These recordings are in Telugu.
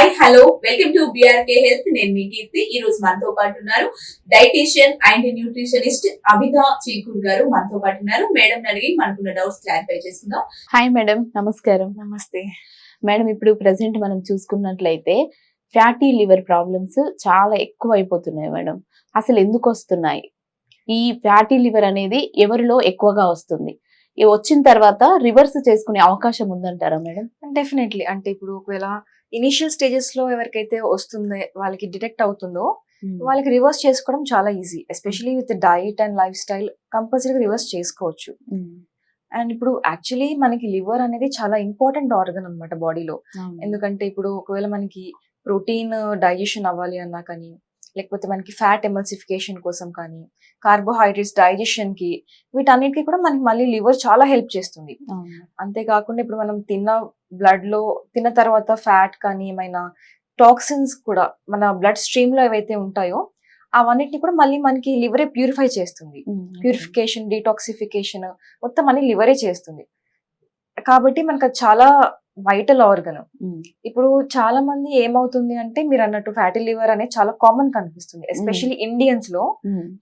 Hi hello welcome to BRK health. నేను మీ కీర్తి. ఈ రోజు మనతో పాటు ఉన్నారు డైటీషియన్ అండ్ న్యూట్రిషనిస్ట్ అభిత చీకూర్ గారు మనతో పాటు ఉన్నారు. మేడం అడిగి మనకున్న డౌట్స్ క్లారిఫై చేసుకుందాం. హాయ్ మేడం, నమస్కారం. నమస్తే మేడం, ఇప్పుడు ప్రెసెంట్ మనం చూసుకున్నట్లయితే ఫ్యాటీ లివర్ ప్రాబ్లమ్స్ చాలా ఎక్కువ అయిపోతున్నాయి మేడం. అసలు ఎందుకు వస్తున్నాయి? ఈ ఫ్యాటీ లివర్ అనేది ఎవరిలో ఎక్కువగా వస్తుంది? ఈ వచ్చిన తర్వాత రివర్స్ చేసుకునే అవకాశం ఉందంటారా మేడం? డెఫినెట్లీ. అంటే ఇప్పుడు ఒకవేళ ఇనిషియల్ స్టేజెస్ లో ఎవరికైతే వస్తుందో, వాళ్ళకి డిటెక్ట్ అవుతుందో, వాళ్ళకి రివర్స్ చేసుకోవడం చాలా easy. Especially with diet and life style కంపల్సరీగా రివర్స్ చేసుకోవచ్చు. అండ్ ఇప్పుడు యాక్చువల్లీ మనకి లివర్ అనేది చాలా ఇంపార్టెంట్ ఆర్గన్ అనమాట బాడీలో. ఎందుకంటే ఇప్పుడు ఒకవేళ మనకి ప్రోటీన్ డైజెషన్ అవ్వాలి అన్నా కానీ, లేకపోతే మనకి ఫ్యాట్ ఎమల్సిఫికేషన్ కోసం కానీ, కార్బోహైడ్రేట్స్ డైజెషన్ కి, వీటన్నిటికీ కూడా మనకి మళ్ళీ లివర్ చాలా హెల్ప్ చేస్తుంది. అంతేకాకుండా ఇప్పుడు మనం బ్లడ్ లో తిన్న తర్వాత ఫ్యాట్ కానీ ఏమైనా టాక్సిన్స్ కూడా మన బ్లడ్ స్ట్రీమ్ లో ఏవైతే ఉంటాయో అవన్నిటిని కూడా మళ్ళీ మనకి లివరే ప్యూరిఫై చేస్తుంది. ప్యూరిఫికేషన్, డీటాక్సిఫికేషన్ మొత్తం అన్ని లివరే చేస్తుంది. కాబట్టి మనకు అది చాలా వైటల్ ఆర్గన్. ఇప్పుడు చాలా మంది ఏమవుతుంది అంటే, మీరు అన్నట్టు ఫ్యాటీ లివర్ అనేది చాలా కామన్ కనిపిస్తుంది. ఎస్పెషల్లీ ఇండియన్స్ లో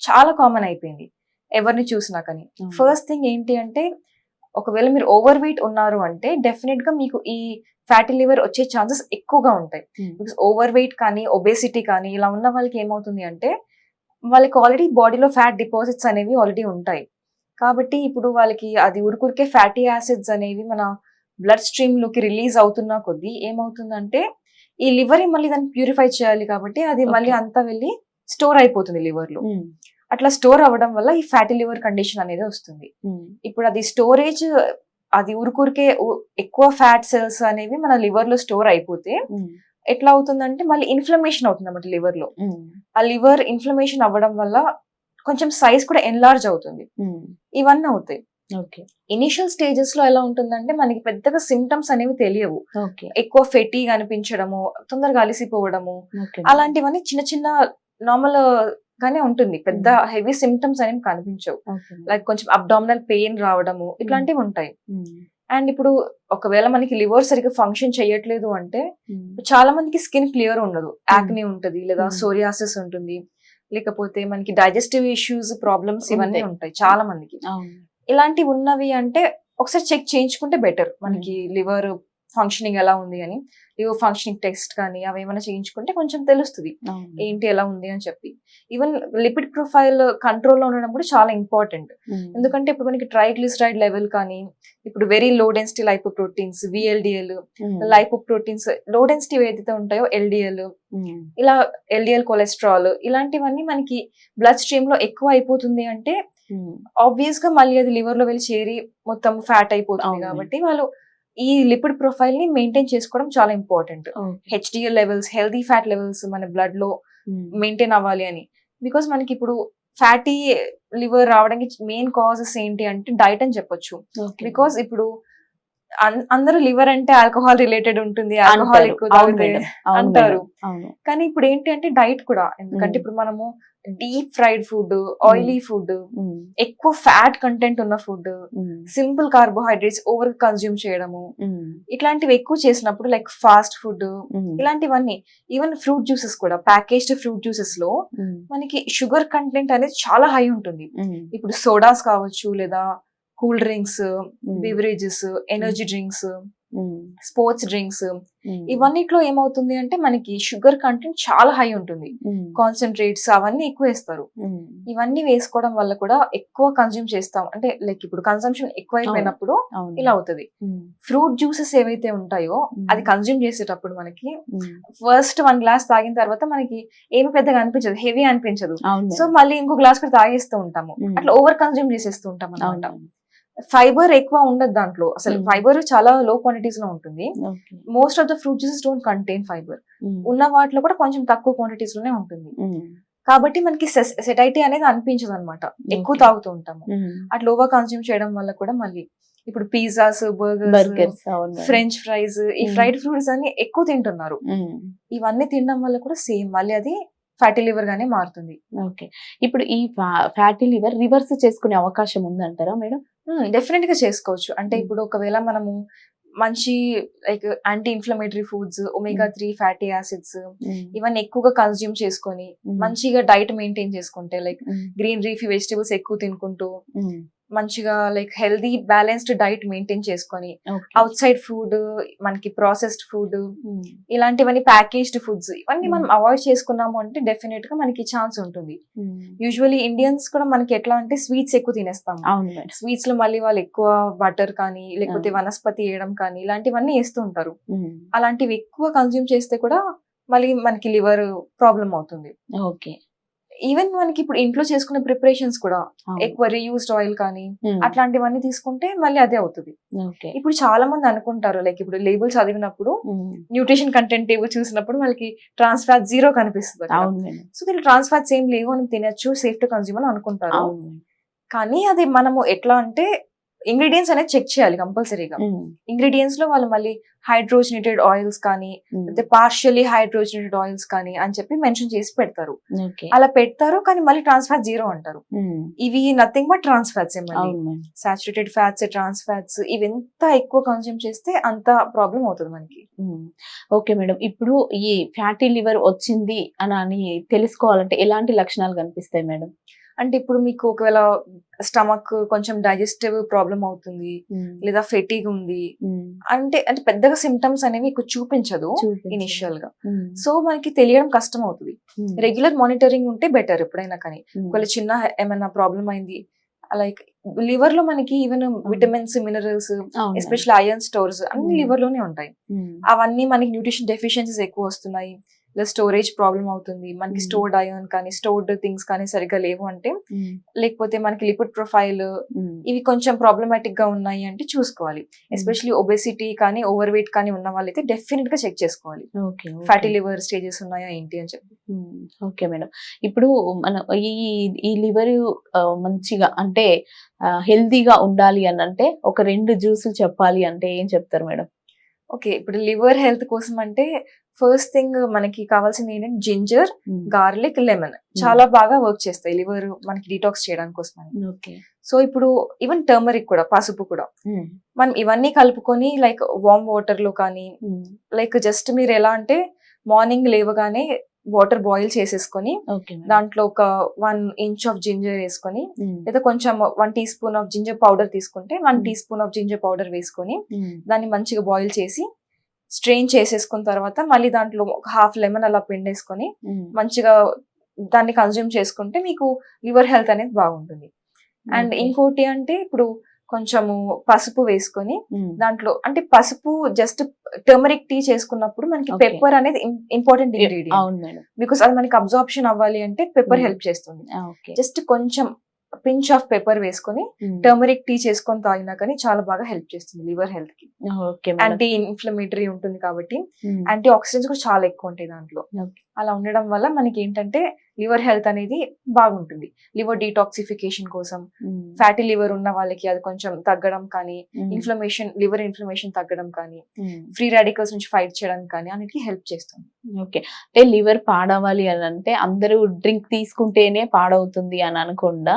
చాలా కామన్ అయిపోయింది ఎవరిని చూసినా కానీ. ఫస్ట్ థింగ్ ఏంటి అంటే, ఒకవేళ మీరు ఓవర్ వెయిట్ ఉన్నారు అంటే డెఫినెట్ గా మీకు ఈ ఫ్యాటీ లివర్ వచ్చే ఛాన్సెస్ ఎక్కువగా ఉంటాయి. బికాస్ ఓవర్ వెయిట్ కానీ ఒబేసిటీ కానీ ఇలా ఉన్న వాళ్ళకి ఏమవుతుంది అంటే, వాళ్ళకి ఆల్రెడీ బాడీలో ఫ్యాట్ డిపాజిట్స్ అనేవి ఆల్రెడీ ఉంటాయి. కాబట్టి ఇప్పుడు వాళ్ళకి అది ఉరుకురికే ఫ్యాటీ యాసిడ్స్ అనేవి మన బ్లడ్ స్ట్రీమ్ లోకి రిలీజ్ అవుతున్న కొద్దీ ఏమవుతుందంటే, ఈ లివర్ మళ్ళీ దాన్ని ప్యూరిఫై చేయాలి కాబట్టి అది మళ్ళీ అంతా వెళ్ళి స్టోర్ అయిపోతుంది లివర్ లో. అట్లా స్టోర్ అవ్వడం వల్ల ఈ ఫ్యాటీ లివర్ కండిషన్ అనేది వస్తుంది. ఇప్పుడు అది స్టోరేజ్, అది ఉరుకురికే ఎక్కువ ఫ్యాట్ సెల్స్ అనేవి మన లివర్ లో స్టోర్ అయిపోతే ఎట్లా అవుతుందంటే మళ్ళీ ఇన్ఫ్లమేషన్ అవుతుంది అన్నమాట లివర్ లో. ఆ లివర్ ఇన్ఫ్లమేషన్ అవ్వడం వల్ల కొంచెం సైజ్ కూడా ఎన్లార్జ్ అవుతుంది. ఇవన్నీ అవుతాయి. ఇనిషియల్ స్టేజెస్ లో ఎలా ఉంటుందంటే మనకి పెద్దగా సిమ్టమ్స్ అనేవి తెలియవు. ఎక్కువ ఫెటీగా అనిపించడము, తొందరగా అలిసిపోవడము, అలాంటివన్నీ చిన్న చిన్న నార్మల్ గానే ఉంటుంది. పెద్ద హెవీ సిమ్టమ్స్ అనేవి కనిపించవు. లైక్ కొంచెం అబ్డామినల్ పెయిన్ రావడము, ఇట్లాంటివి ఉంటాయి. అండ్ ఇప్పుడు ఒకవేళ మనకి లివర్ సరిగ్గా ఫంక్షన్ చేయట్లేదు అంటే, చాలా మందికి స్కిన్ క్లియర్ ఉండదు, యాక్నే ఉంటది, లేదా సోరియాసిస్ ఉంటుంది, లేకపోతే మనకి డైజెస్టివ్ ఇష్యూస్ ప్రాబ్లమ్స్ ఇవన్నీ ఉంటాయి చాలా మందికి. ఇలాంటివి ఉన్నవి అంటే ఒకసారి చెక్ చేయించుకుంటే బెటర్. మనకి లివర్ ఫంక్షనింగ్ ఎలా ఉంది అని, లివర్ ఫంక్షనింగ్ టెస్ట్ కానీ అవి ఏమైనా చేయించుకుంటే కొంచెం తెలుస్తుంది ఏంటి ఎలా ఉంది అని చెప్పి. ఈవెన్ లిపిడ్ ప్రొఫైల్ కంట్రోల్లో ఉండడం కూడా చాలా ఇంపార్టెంట్. ఎందుకంటే ఇప్పుడు మనకి ట్రైగ్లిసరైడ్ లెవెల్ కానీ, ఇప్పుడు very low density lipoproteins, VLDL, lipoproteins low density ఏదైతే ఉంటాయో ఎల్డిఎల్, ఇలా ఎల్డిఎల్ కొలెస్ట్రాల్, ఇలాంటివన్నీ మనకి బ్లడ్ స్ట్రీమ్ లో ఎక్కువ అయిపోతుంది అంటే ఆబ్వియస్ గా మళ్ళీ అది లివర్ లో వెళ్ళి చేరి మొత్తం ఫ్యాట్ అయిపోతుంది. కాబట్టి వాళ్ళు ఈ లిపిడ్ ప్రొఫైల్ ని మెయింటైన్ చేసుకోవడం చాలా important. HDL levels, healthy fat levels మన బ్లడ్ లో మెయింటైన్ అవ్వాలి అని. బికాస్ మనకి ఇప్పుడు ఫ్యాటీ లివర్ రావడానికి మెయిన్ కాజెస్ ఏంటి అంటే డైట్ అని చెప్పొచ్చు. బికాస్ ఇప్పుడు అందరూ లివర్ అంటే ఆల్కహాల్ రిలేటెడ్ ఉంటుంది, ఆల్కహాల్ ఎక్కువ తాగితే అంటారు. కానీ ఇప్పుడు ఏంటి అంటే డైట్ కూడా, ఎందుకంటే ఇప్పుడు మనము deep fried food, oily food, ఎక్కువ ఫ్యాట్ కంటెంట్ ఉన్న food, simple carbohydrates over consume చేయడము, ఇట్లాంటివి ఎక్కువ చేసినప్పుడు లైక్ ఫాస్ట్ ఫుడ్, ఇలాంటివన్నీ, ఈవెన్ ఫ్రూట్ జ్యూసెస్ కూడా, ప్యాకేజ్డ్ ఫ్రూట్ జ్యూసెస్ లో మనకి షుగర్ కంటెంట్ అనేది చాలా హై ఉంటుంది. ఇప్పుడు సోడాస్ కావచ్చు, లేదా cool drinks, beverages, energy drinks, sports drinks, ఇవన్నిట్లో ఏమవుతుంది అంటే మనకి షుగర్ కంటెంట్ చాలా హై ఉంటుంది. కాన్సన్ట్రేట్స్ అవన్నీ ఎక్కువ వేస్తారు. ఇవన్నీ వేసుకోవడం వల్ల కూడా ఎక్కువ కన్జ్యూమ్ చేస్తాం అంటే, లైక్ ఇప్పుడు కన్సంప్షన్ ఎక్కువ అయిపోయినప్పుడు ఇలా అవుతుంది. ఫ్రూట్ జ్యూసెస్ ఏవైతే ఉంటాయో అది కన్జ్యూమ్ చేసేటప్పుడు మనకి ఫస్ట్ 1 గ్లాస్ తాగిన తర్వాత మనకి ఏమి పెద్దగా అనిపించదు, హెవీ అనిపించదు. సో మళ్ళీ ఇంకో గ్లాస్ కూడా తాగేస్తూ ఉంటాము. అట్లా ఓవర్ కన్జ్యూమ్ చేసేస్తూ ఉంటాం అన్నమాట. ఫైబర్ ఎక్కువ ఉండదు దాంట్లో, అసలు ఫైబర్ చాలా లో క్వాంటిటీస్ లో ఉంటుంది. Most of the fruit juices don't contain fibre. ఉన్న వాటిలో కూడా కొంచెం తక్కువ క్వాంటిటీస్ లోనే ఉంటుంది. కాబట్టి మనకి సెటైటీ అనేది అనిపించదు అనమాట, ఎక్కువ తాగుతూ ఉంటాము. అట్లా ఓవర్ కన్స్యూమ్ చేయడం వల్ల కూడా మళ్ళీ ఇప్పుడు పిజ్జాస్, బర్గర్స్, ఫ్రెంచ్ ఫ్రైస్, ఈ ఫ్రైడ్ ఫ్రూట్స్ అన్ని ఎక్కువ తింటున్నారు. ఇవన్నీ తినడం వల్ల కూడా సేమ్ మళ్ళీ అది ఫ్యాటీ లివర్ గానే మారుతుంది. ఓకే, ఇప్పుడు ఈ ఫ్యాటీ లివర్ రివర్స్ చేసుకునే అవకాశం ఉందంటారా మేడం? డెఫినెట్ గా చేసుకోవచ్చు. అంటే ఇప్పుడు ఒకవేళ మనము మంచి like anti inflammatory foods, omega-3 fatty acids ఇవన్నీ ఎక్కువగా కన్స్యూమ్ చేసుకొని మంచిగా డైట్ మెయింటైన్ చేసుకుంటే లైక్ గ్రీన్ లీఫీ వెజిటబుల్స్ ఎక్కువ తినుకుంటూ మంచిగా like healthy balanced diet maintain చేసుకొని అవుట్ సైడ్ ఫుడ్, మనకి ప్రాసెస్డ్ ఫుడ్, ఇలాంటివన్నీ ప్యాకేజ్డ్ ఫుడ్స్ ఇవన్నీ మనం అవాయిడ్ చేసుకున్నాము అంటే డెఫినెట్ గా మనకి ఛాన్స్ ఉంటుంది. యూజువల్లీ ఇండియన్స్ కూడా మనకి ఎట్లా అంటే స్వీట్స్ ఎక్కువ తినేస్తాము. స్వీట్స్ లో మళ్ళీ వాళ్ళు ఎక్కువ బటర్ కానీ లేకపోతే వనస్పతి వేయడం కానీ ఇలాంటివన్నీ వేస్తూ ఉంటారు. అలాంటివి ఎక్కువ కన్స్యూమ్ చేస్తే కూడా మళ్ళీ మనకి లివర్ ప్రాబ్లం అవుతుంది. ఓకే. ఈవెన్ మనకి ఇప్పుడు ఇంట్లో చేసుకునే ప్రిపరేషన్స్ కూడా ఎక్కువ రీయూస్డ్ ఆయిల్ కానీ అట్లాంటివన్నీ తీసుకుంటే మళ్ళీ అదే అవుతుంది. ఇప్పుడు చాలా మంది అనుకుంటారు లైక్ ఇప్పుడు లేబుల్ చదివినప్పుడు న్యూట్రిషన్ కంటెంట్ టేబుల్ చూసినప్పుడు వాళ్ళకి ట్రాన్స్ ఫ్యాట్ 0 కనిపిస్తుంది. సో దీని ట్రాన్స్ ఫ్యాట్స్ ఏం లేవు, అని తినచ్చు, సేఫ్ టు కన్స్యూమ్ అని అనుకుంటారు. కానీ అది మనము ఎట్లా అంటే ఇంగ్రీడియంట్స్ అనేది చెక్ చేయాలి కంపల్సరీగా. ఇంగ్రీడియంట్స్ లో వాళ్ళు మళ్ళీ హైడ్రోజనేటెడ్ ఆయిల్స్ కానీ లేకపోతే పార్షియల్లీ హైడ్రోజనేటెడ్ ఆయిల్స్ కానీ అని చెప్పి మెన్షన్ చేసి పెడతారు. అలా పెడతారు కానీ మళ్ళీ ట్రాన్స్ ఫ్యాట్ 0 అంటారు. ఇవి nothing but trans fats. Saturated fats, trans fats ఇవి ఎంత ఎక్కువ కన్స్యూమ్ చేస్తే అంత ప్రాబ్లం అవుతుంది మనకి. ఓకే మేడం, ఇప్పుడు ఈ ఫ్యాటీ లివర్ వచ్చింది అని తెలుసుకోవాలంటే ఎలాంటి లక్షణాలు కనిపిస్తాయి మేడం? అంటే ఇప్పుడు మీకు ఒకవేళ స్టమక్ కొంచెం డైజెస్టివ్ ప్రాబ్లం అవుతుంది, లేదా ఫెటీగ్ ఉంది అంటే అంటే పెద్దగా సిమ్టమ్స్ అనేవి ఎక్కువ చూపించదు ఇనిషియల్ గా. సో మనకి తెలియడం కష్టం అవుతుంది. రెగ్యులర్ మానిటరింగ్ ఉంటే బెటర్ ఎప్పుడైనా. కానీ ఒకవేళ చిన్న ఏమైనా ప్రాబ్లం అయింది లైక్ లివర్ లో మనకి even vitamins, minerals, especially iron stores అన్ని లివర్ లోనే ఉంటాయి. అవన్నీ మనకి న్యూట్రిషన్ డెఫిషియన్సీస్ ఎక్కువ వస్తున్నాయి, లేదా స్టోరేజ్ ప్రాబ్లం అవుతుంది, మనకి స్టోర్డ్ ఐరన్ కానీ స్టోర్డ్ థింగ్స్ కానీ సరిగ్గా లేవు అంటే, లేకపోతే మనకి లిపిడ్ ప్రొఫైల్ ఇవి కొంచెం ప్రాబ్లమాటిక్ గా ఉన్నాయి అంటే చూసుకోవాలి. ఎస్పెషల్లీ ఒబెసిటీ కానీ ఓవర్ వెయిట్ కానీ ఉన్న వాళ్ళైతే డెఫినెట్ గా చెక్ చేసుకోవాలి ఫ్యాటీ లివర్ స్టేజెస్ ఉన్నాయా ఏంటి అని చెప్పి. ఓకే మేడం, ఇప్పుడు మన ఈ లివర్ మంచిగా అంటే హెల్దీగా ఉండాలి అని అంటే ఒక 2 జ్యూసులు చెప్పాలి అంటే ఏం చెప్తారు మేడం? ఓకే, ఇప్పుడు లివర్ హెల్త్ కోసం అంటే ఫస్ట్ థింగ్ మనకి కావాల్సింది ఏంటంటే జింజర్, గార్లిక్, లెమన్ చాలా బాగా వర్క్ చేస్తాయి లివర్ మనకి డీటాక్స్ చేయడానికి కోసం. సో ఇప్పుడు ఈవెన్ టర్మరిక్ కూడా, పసుపు కూడా మనం ఇవన్నీ కలుపుకొని లైక్ వామ్ వాటర్ లో కానీ లైక్ జస్ట్ మీరు ఎలా అంటే మార్నింగ్ లేవగానే వాటర్ బాయిల్ చేసేసుకొని దాంట్లో ఒక 1 ఇంచ్ ఆఫ్ జింజర్ వేసుకొని, లేదా కొంచెం 1 teaspoon of ginger powder తీసుకుంటే 1 teaspoon of ginger powder వేసుకొని దాన్ని మంచిగా బాయిల్ చేసి స్ట్రెయిన్ చేసేసుకున్న తర్వాత మళ్ళీ దాంట్లో ఒక హాఫ్ లెమన్ అలా పిండేసుకొని మంచిగా దాన్ని కన్జ్యూమ్ చేసుకుంటే మీకు లివర్ హెల్త్ అనేది బాగుంటుంది. అండ్ ఇంకోటి అంటే ఇప్పుడు కొంచెము పసుపు వేసుకొని దాంట్లో అంటే పసుపు జస్ట్ టర్మరిక్ టీ చేసుకున్నప్పుడు మనకి పెప్పర్ అనేది ఇంపార్టెంట్ ఇంగ్రీడియంట్. బికాస్ అది మనకి అబ్జార్ప్షన్ అవ్వాలి అంటే పెప్పర్ హెల్ప్ చేస్తుంది. జస్ట్ కొంచెం పించ్ ఆఫ్ పెప్పర్ వేసుకొని టర్మరిక్ టీ చేసుకొని తాగినా కానీ చాలా బాగా హెల్ప్ చేస్తుంది లివర్ హెల్త్ కి. యాంటీ ఇన్ఫ్లమేటరీ ఉంటుంది కాబట్టి యాంటీ ఆక్సిడెంట్స్ కూడా చాలా ఎక్కువ ఉంటాయి దాంట్లో. అలా ఉండడం వల్ల మనకి ఏంటంటే లివర్ హెల్త్ అనేది బాగుంటుంది. లివర్ డీటాక్సిఫికేషన్ కోసం, ఫ్యాటీ లివర్ ఉన్న వాళ్ళకి అది కొంచెం తగ్గడం కానీ, లివర్ ఇన్ఫ్లమేషన్ తగ్గడం కానీ, ఫ్రీ రాడికల్స్ నుంచి ఫైట్ చేయడం కానీ అన్నిటికీ హెల్ప్ చేస్తుంది. ఓకే, అంటే లివర్ పాడవాలి అని అంటే అందరూ డ్రింక్ తీసుకుంటేనే పాడవుతుంది అని అనకుండా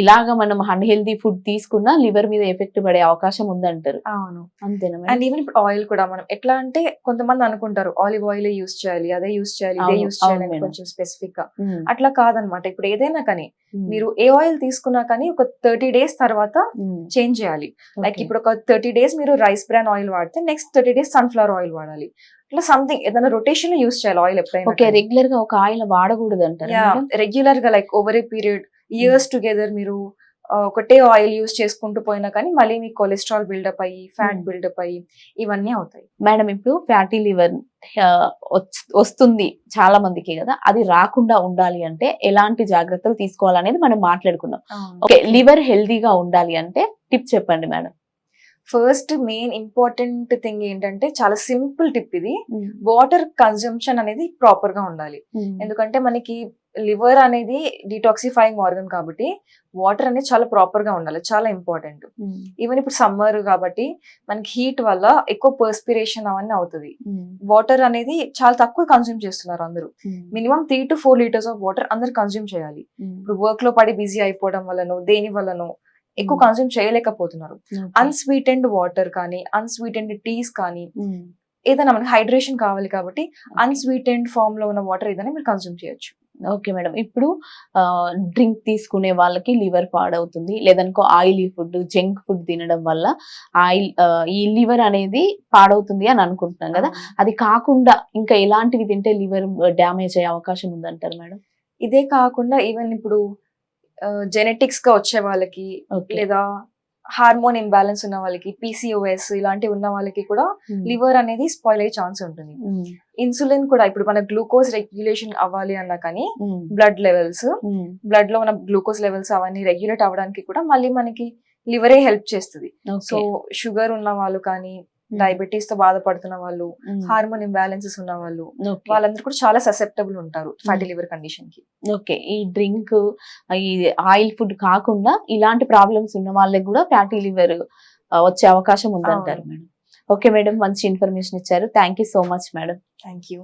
ఇలాగ మనం అన్హెల్దీ ఫుడ్ తీసుకున్నా లివర్ మీద ఎఫెక్ట్ పడే అవకాశం ఉందంటారు. అవును, అంతేనా? అండ్ ఈవెన్ ఇప్పుడు ఆయిల్ కూడా మనం ఎట్లా అంటే కొంతమంది అనుకుంటారు ఆలివ్ ఆయిల్ యూస్ చేయాలి, అదే యూస్ చేయాలి, ఇదే యూస్ చేయాలి కొంచెం స్పెసిఫిక్ గా. అట్లా కాదనమాట. ఇప్పుడు ఏదైనా కానీ మీరు ఏ ఆయిల్ తీసుకున్నా కానీ ఒక 30 days తర్వాత చేంజ్ చేయాలి. లైక్ ఇప్పుడు ఒక 30 days మీరు రైస్ బ్రాన్ ఆయిల్ వాడితే నెక్స్ట్ 30 days సన్ఫ్లవర్ ఆయిల్ వాడాలి. ఇట్లా సంథింగ్ ఏదైనా రొటేషన్ లో యూస్ చేయాలి ఆయిల్ ఎప్పుడైనా. రెగ్యులర్ గా ఒక ఆయిల్ వాడకూడదు అంటారు. రెగ్యులర్ గా like over a period years together మీరు ఒకటే ఆయిల్ యూస్ చేసుకుంటూ పోయినా కానీ మళ్ళీ మీకు కొలెస్ట్రాల్ బిల్డప్ అయ్యి, ఫ్యాట్ బిల్డప్ అయ్యి ఇవన్నీ అవుతాయి. మేడం, ఇప్పుడు ఫ్యాటీ లివర్ వస్తుంది చాలా మందికి కదా, అది రాకుండా ఉండాలి అంటే ఎలాంటి జాగ్రత్తలు తీసుకోవాలనేది మనం మాట్లాడుకున్నాం. ఓకే, లివర్ హెల్దీగా ఉండాలి అంటే టిప్ చెప్పండి madam. First main important thing ఏంటంటే చాలా సింపుల్ టిప్ ఇది, వాటర్ కన్జంప్షన్ అనేది ప్రాపర్ గా ఉండాలి. ఎందుకంటే మనకి లివర్ అనేది డీటాక్సిఫైయింగ్ ఆర్గన్ కాబట్టి వాటర్ అనేది చాలా ప్రాపర్ గా ఉండాలి, చాలా ఇంపార్టెంట్. ఈవెన్ ఇప్పుడు సమ్మర్ కాబట్టి మనకి హీట్ వల్ల ఎక్కువ పర్స్పిరేషన్ అవన్నీ అవుతుంది. వాటర్ అనేది చాలా తక్కువ కన్స్యూమ్ చేస్తున్నారు అందరూ. Minimum 3 to 4 liters of water అందరు కన్స్యూమ్ చేయాలి. ఇప్పుడు వర్క్ లో పడి బిజీ అయిపోవడం వల్లనో దేని వల్లనో ఎక్కువ కన్స్యూమ్ చేయలేకపోతున్నారు. అన్స్వీటెండ్ వాటర్ కానీ అన్స్వీటెండ్ టీస్ కానీ ఏదైనా మనకి హైడ్రేషన్ కావాలి కాబట్టి అన్స్వీటెండ్ ఫామ్ లో ఉన్న వాటర్ ఏదైనా మీరు కన్స్యూమ్ చేయొచ్చు. Okay madam. ఇప్పుడు డ్రింక్ తీసుకునే వాళ్ళకి లివర్ పాడవుతుంది, లేదనుకో ఆయిలీ ఫుడ్, జంక్ ఫుడ్ తినడం వల్ల ఆయిల్ ఈ లివర్ అనేది పాడవుతుంది అని అనుకుంటున్నాం కదా. అది కాకుండా ఇంకా ఎలాంటివి తింటే లివర్ డ్యామేజ్ అయ్యే అవకాశం ఉందంటారు మేడం? ఇదే కాకుండా ఈవెన్ ఇప్పుడు జెనెటిక్స్ గా వచ్చే వాళ్ళకి లేదా హార్మోన్ ఇంబ్యాలెన్స్ ఉన్న వాళ్ళకి, PCOS ఇలాంటివి ఉన్న వాళ్ళకి కూడా లివర్ అనేది స్పాయిల్ అయ్యే ఛాన్స్ ఉంటుంది. ఇన్సులిన్ కూడా ఇప్పుడు మన గ్లూకోజ్ రెగ్యులేషన్ అవ్వాలి అన్నా కానీ బ్లడ్ లో ఉన్న గ్లూకోజ్ లెవెల్స్ అవన్నీ రెగ్యులేట్ అవ్వడానికి కూడా మళ్ళీ మనకి లివరే హెల్ప్ చేస్తుంది. సో షుగర్ ఉన్న వాళ్ళు కానీ, డయాబెటీస్ తో బాధపడుతున్న వాళ్ళు, హార్మోన్ ఇంబ్యాలెన్సెస్ ఉన్న వాళ్ళు, వాళ్ళందరూ కూడా చాలా ససెప్టబుల్ ఉంటారు ఫ్యాటీ లివర్ కండిషన్ కి. ఓకే. ఈ డ్రింక్, ఈ ఆయిల్ ఫుడ్ కాకుండా ఇలాంటి ప్రాబ్లమ్స్ ఉన్న వాళ్ళకి కూడా ఫ్యాటీ లివర్ వచ్చే అవకాశం ఉందంటారు మేడం. ఓకే మేడం, మంచి ఇన్ఫర్మేషన్ ఇచ్చారు. Thank you so much madam. Thank you.